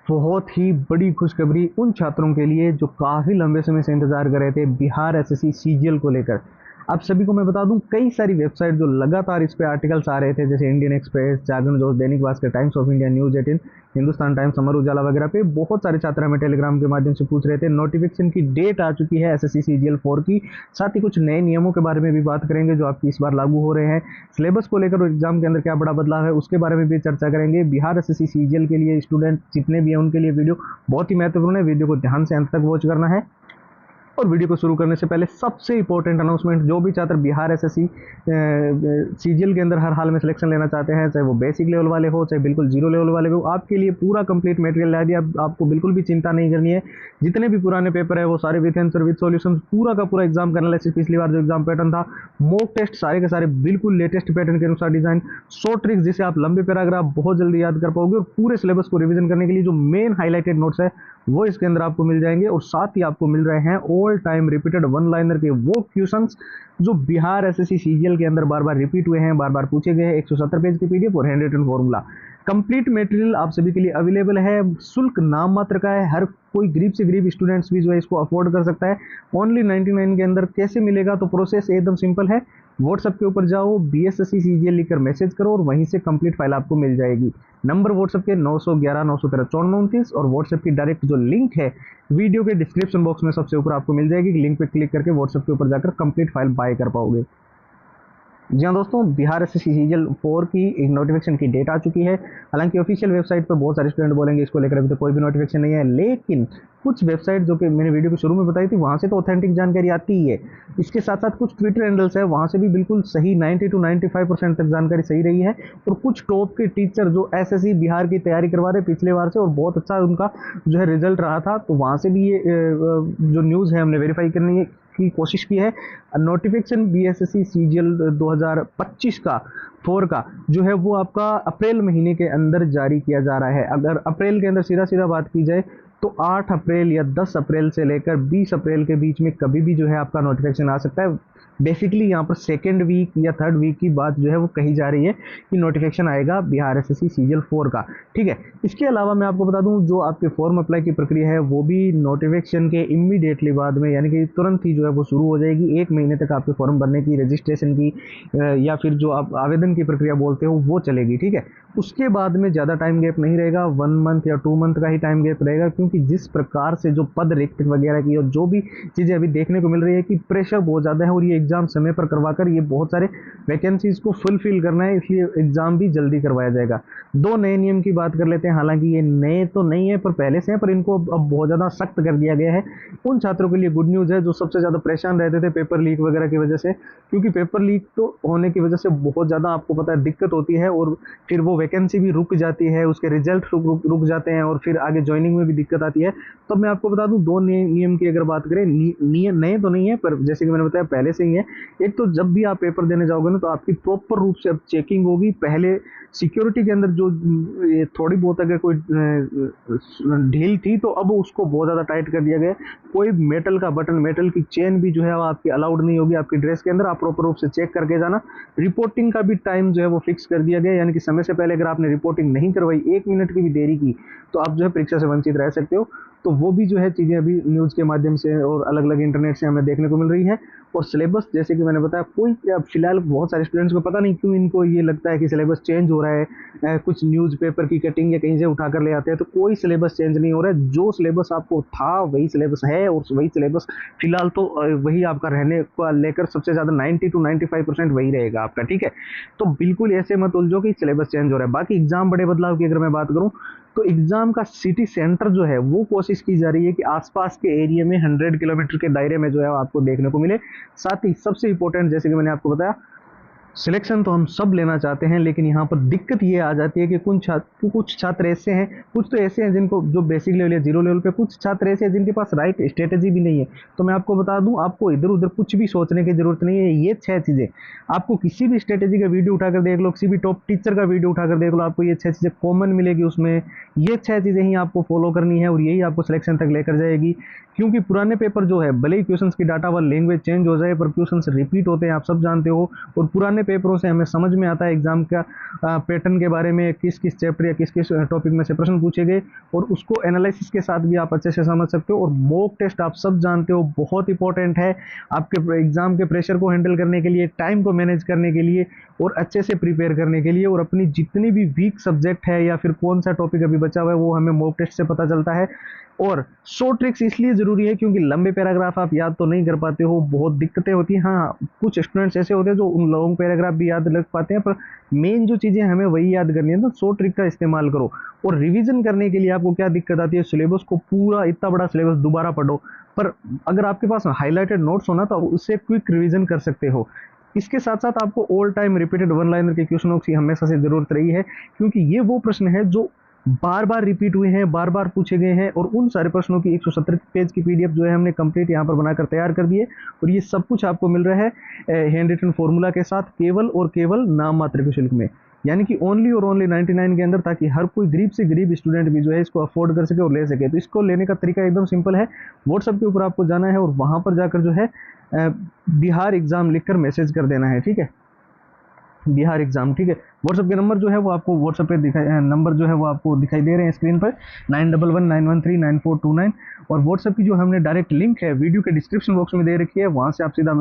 बहुत ही बड़ी खुशखबरी उन छात्रों के लिए जो काफ़ी लंबे समय से इंतज़ार कर रहे थे बिहार एसएससी सीजीएल को लेकर। आप सभी को मैं बता दूं, कई सारी वेबसाइट जो लगातार इस पे आर्टिकल्स आ रहे थे, जैसे Indian express, Jagran Josh, Dainik Bhaskar, Times of India, News 18, Hindustan Times, Amar Ujala वगैरह पे बहुत सारे छात्र हमें टेलीग्राम के माध्यम से पूछ रहे थे। नोटिफिकेशन की डेट आ चुकी है एसएससी सीजीएल 4 की। साथ ही कुछ नए नियमों के बारे में भी बात करेंगे जो आपकी इस बार लागू हो रहे हैं। सिलेबस को लेकर और एग्जाम के अंदर क्या बड़ा बदलाव है उसके बारे में भी चर्चा करेंगे। बिहार एसएससी सीजीएल के लिए स्टूडेंट जितने भी हैं उनके लिए वीडियो बहुत ही महत्वपूर्ण है। वीडियो को ध्यान से अंत तक वॉच करना है। और वीडियो को शुरू करने से पहले सबसे इंपॉर्टेंट अनाउंसमेंट, जो भी छात्र बिहार एसएससी सीजीएल के अंदर हर हाल में सिलेक्शन लेना चाहते हैं, चाहे वो बेसिक लेवल वाले हो चाहे बिल्कुल जीरो लेवल वाले हो, आपके लिए पूरा कंप्लीट मटेरियल ला दिया। आपको बिल्कुल भी चिंता नहीं करनी है। जितने भी पुराने पेपर है वो सारे विथ आंसर विथ सॉल्यूशन, पूरा का पूरा एग्जाम का एनालिसिस, पिछली बार जो एग्जाम पैटर्न था, मॉक टेस्ट सारे के सारे बिल्कुल लेटेस्ट पैटर्न के अनुसार डिजाइन, शॉर्ट ट्रिक्स जिसे आप लंबे पैराग्राफ बहुत जल्दी याद कर पाओगे, और पूरे सिलेबस को रिवीजन करने के लिए जो मेन हाईलाइटेड नोट्स है वो इसके अंदर आपको मिल जाएंगे। और साथ ही आपको मिल रहे हैं all time repeated one liner के वो क्वेश्चंस जो बिहार एसएससी सीजीएल के अंदर बार बार रिपीट हुए हैं, बार बार पूछे गए हैं। 170 पेज की पीडीएफ और hand written formula, complete material आप सभी के लिए अवेलेबल है। शुल्क नाम मात्र का है, हर कोई गरीब से गरीब स्टूडेंट्स भी जो है इसको अफोर्ड कर सकता है। ओनली 99 के अंदर कैसे मिलेगा? तो प्रोसेस एकदम सिंपल है। व्हाट्सएप के ऊपर जाओ, बीएसएससी सीजीएल लिखकर मैसेज करो और वहीं से कंप्लीट फाइल आपको मिल जाएगी। नंबर व्हाट्सएप के 911 913 5429, और व्हाट्सएप की डायरेक्ट जो लिंक है वीडियो के डिस्क्रिप्शन बॉक्स में सबसे ऊपर आपको मिल जाएगी। लिंक पे क्लिक करके व्हाट्सएप के ऊपर जाकर कंप्लीट फाइल बाय कर पाओगे। जी हाँ दोस्तों, बिहार एसएससी सीजीएल 4 की नोटिफिकेशन की डेट आ चुकी है। हालांकि ऑफिशियल वेबसाइट पर बहुत सारे स्टूडेंट बोलेंगे इसको लेकर अभी तो कोई भी नोटिफिकेशन नहीं है, लेकिन कुछ वेबसाइट जो कि मैंने वीडियो के शुरू में बताई थी वहाँ से तो ऑथेंटिक जानकारी आती ही है। इसके साथ साथ कुछ ट्विटर हैंडल्स है, वहाँ से भी बिल्कुल सही 90 to 95% तक जानकारी सही रही है। और कुछ टॉप के टीचर जो एसएससी बिहार की तैयारी करवा रहे पिछले बार से, और बहुत अच्छा उनका जो है रिजल्ट रहा था, तो वहाँ से भी ये जो न्यूज़ है हमने वेरीफाई करने की कोशिश की है। नोटिफिकेशन बीएसएससी सीजीएल 2025 का 4 का जो है वो आपका अप्रैल महीने के अंदर जारी किया जा रहा है। अगर अप्रैल के अंदर सीधा सीधा बात की जाए तो 8 अप्रैल या 10 अप्रैल से लेकर 20 अप्रैल के बीच में कभी भी जो है आपका नोटिफिकेशन आ सकता है। बेसिकली यहाँ पर सेकेंड वीक या थर्ड वीक की बात जो है वो कही जा रही है कि नोटिफिकेशन आएगा बिहार एसएससी सीजीएल 4 का। ठीक है, इसके अलावा मैं आपको बता दूं, जो आपके फॉर्म अप्लाई की प्रक्रिया है वो भी नोटिफिकेशन के इमीडिएटली बाद में, यानी कि तुरंत ही जो है वो शुरू हो जाएगी। 1 महीने तक आपके फॉर्म भरने की, रजिस्ट्रेशन की या फिर जो आप आवेदन की प्रक्रिया बोलते हो वो चलेगी। ठीक है, उसके बाद में ज़्यादा टाइम गैप नहीं रहेगा, 1 मंथ या 2 मंथ का ही टाइम गैप रहेगा। क्योंकि जिस प्रकार से जो पद रिक्त वगैरह की और जो भी चीज़ें अभी देखने को मिल रही है कि प्रेशर बहुत ज़्यादा है, और ये एग्जाम समय पर करवाकर ये बहुत सारे वैकेंसीज को फुलफिल करना है, इसलिए एग्जाम भी जल्दी करवाया जाएगा। 2 नए नियम की बात कर लेते हैं। हालांकि ये नए तो नहीं है पर पहले से हैं, पर इनको अब बहुत ज़्यादा सख्त कर दिया गया है। उन छात्रों के लिए गुड न्यूज़ है जो सबसे ज़्यादा परेशान रहते थे पेपर लीक वगैरह की वजह से, क्योंकि पेपर लीक तो होने की वजह से बहुत ज़्यादा आपको पता है दिक्कत होती है, और फिर वो वैकेंसी भी रुक जाती है, उसके रिजल्ट रुक जाते हैं, और फिर आगे ज्वाइनिंग में भी दिक्कत आती है। तो मैं आपको बता दूं, 2 नियम की अगर बात करें, नए तो नहीं है पर जैसे कि मैंने बताया पहले से ही है। एक तो जब भी आप पेपर देने जाओगे ना तो आपकी प्रॉपर रूप से अब चेकिंग होगी। पहले सिक्योरिटी के अंदर जो ये थोड़ी बहुत अगर कोई ढील थी तो अब उसको बहुत ज़्यादा टाइट कर दिया गया। कोई मेटल का बटन, मेटल की चेन भी जो है वो आपकी अलाउड नहीं होगी आपकी ड्रेस के अंदर। आप प्रॉपर रूप से चेक करके जाना। रिपोर्टिंग का भी टाइम जो है वो फिक्स कर दिया गया, यानी कि समय से पहले अगर आपने रिपोर्टिंग नहीं करवाई, 1 मिनट की भी देरी की, तो आप जो है परीक्षा से वंचित रह सकते हो। तो वो भी जो है चीज़ें अभी न्यूज़ के माध्यम से और अलग अलग इंटरनेट से हमें देखने को मिल रही है। और सिलेबस जैसे कि मैंने बताया, कोई फिलहाल बहुत सारे स्टूडेंट्स को पता नहीं क्यों इनको ये लगता है कि सिलेबस चेंज हो रहा है। कुछ न्यूज़पेपर की कटिंग या कहीं से उठा कर ले आते हैं, तो कोई सिलेबस चेंज नहीं हो रहा है। जो सिलेबस आपको था वही सिलेबस है, और वही सिलेबस फिलहाल तो वही आपका रहने को लेकर सबसे ज़्यादा 90 to 95% वही रहेगा आपका। ठीक है, तो बिल्कुल ऐसे मत उलझो कि सिलेबस चेंज हो रहा है। बाकी एग्जाम बड़े बदलाव की अगर मैं बात करूँ तो एग्जाम का सिटी सेंटर जो है वो कोशिश की जा रही है कि आसपास के एरिया में 100 किलोमीटर के दायरे में जो है आपको देखने को मिले। साथ ही सबसे इंपॉर्टेंट, जैसे कि मैंने आपको बताया, सिलेक्शन तो हम सब लेना चाहते हैं, लेकिन यहाँ पर दिक्कत ये आ जाती है कि कुछ छात्र ऐसे हैं, कुछ तो ऐसे हैं जिनको जो बेसिक लेवल या जीरो लेवल पे, कुछ छात्र ऐसे हैं जिनके पास राइट स्ट्रेटेजी भी नहीं है। तो मैं आपको बता दूं, आपको इधर उधर कुछ भी सोचने की जरूरत नहीं है। ये 6 चीज़ें आपको किसी भी स्ट्रेटेजी का वीडियो उठाकर देख लो, किसी भी टॉप टीचर का वीडियो उठाकर देख लो, आपको ये 6 चीज़ें कॉमन मिलेगी उसमें। ये 6 चीज़ें ही आपको फॉलो करनी है और यही आपको सिलेक्शन तक लेकर जाएगी। क्योंकि पुराने पेपर जो है, भले ही क्वेश्चन की डाटा व लैंग्वेज चेंज हो जाए, पर क्वेश्चन रिपीट होते हैं, आप सब जानते हो। और पुराने सारे पेपरों से हमें समझ में आता है एग्जाम का पैटर्न के बारे में, किस किस चैप्टर या किस किस टॉपिक में से प्रश्न पूछे गए, और उसको एनालिसिस के साथ भी आप अच्छे से समझ सकते हो। और मॉक टेस्ट आप सब जानते हो बहुत इंपॉर्टेंट है आपके एग्जाम के प्रेशर को हैंडल करने के लिए, टाइम को मैनेज करने के लिए और अच्छे से प्रिपेयर करने के लिए। और अपनी जितनी भी वीक सब्जेक्ट है या फिर कौन सा टॉपिक अभी बचा हुआ है वो हमें मॉक टेस्ट से पता चलता है। और शॉर्ट ट्रिक्स इसलिए ज़रूरी है क्योंकि लंबे पैराग्राफ आप याद तो नहीं कर पाते हो, बहुत दिक्कतें होती हैं। हाँ, कुछ स्टूडेंट्स ऐसे होते हैं जो उन लॉन्ग पैराग्राफ भी याद रख पाते हैं, पर मेन जो चीज़ें हमें वही याद करनी है, तो शॉर्ट ट्रिक का इस्तेमाल करो। और रिवीजन करने के लिए आपको क्या दिक्कत आती है, सिलेबस को पूरा इतना बड़ा सिलेबस दोबारा पढ़ो, पर अगर आपके पास हाईलाइटेड नोट्स हो ना तो उससे क्विक रिवीजन कर सकते हो। इसके साथ साथ आपको all time repeated one liner के क्वेश्चनों की हमेशा से जरूरत रही है, क्योंकि ये वो प्रश्न है जो बार बार रिपीट हुए हैं, बार बार पूछे गए हैं। और उन सारे प्रश्नों की 170 पेज की पीडीएफ जो है हमने कंप्लीट यहाँ पर बनाकर तैयार कर दी है। और ये सब कुछ आपको मिल रहा है हैंड रिटन फॉर्मूला के साथ, केवल और केवल नाम मात्र के शुल्क में, यानी कि ओनली और ओनली 99 के अंदर, ताकि हर कोई गरीब से गरीब स्टूडेंट भी जो है इसको अफोर्ड कर सके और ले सके। तो इसको लेने का तरीका एकदम सिंपल है, व्हाट्सएप के ऊपर आपको जाना है और वहाँ पर जाकर जो है बिहार एग्जाम लिखकर मैसेज कर देना है, ठीक है, बिहार एग्जाम, ठीक है। व्हाट्सएप के नंबर जो है वो आपको व्हाट्सएप पे नंबर जो है वो आपको दिखाई दे रहे हैं स्क्रीन पर, 9119139429। और व्हाट्सएप की जो हमने डायरेक्ट लिंक है वीडियो के डिस्क्रिप्शन बॉक्स में दे रखी है, वहाँ से आप सीधा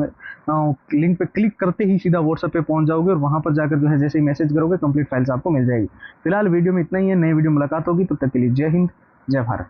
लिंक पे क्लिक करते ही सीधा व्हाट्सएप पे पहुँच जाओगे और वहाँ पर जाकर जो है जैसे ही मैसेज करोगे कंप्लीट फाइल्स आपको मिल जाएगी। फिलहाल वीडियो में इतना ही है, नई वीडियो मुलाकात होगी, तब तक के लिए जय हिंद, जय भारत।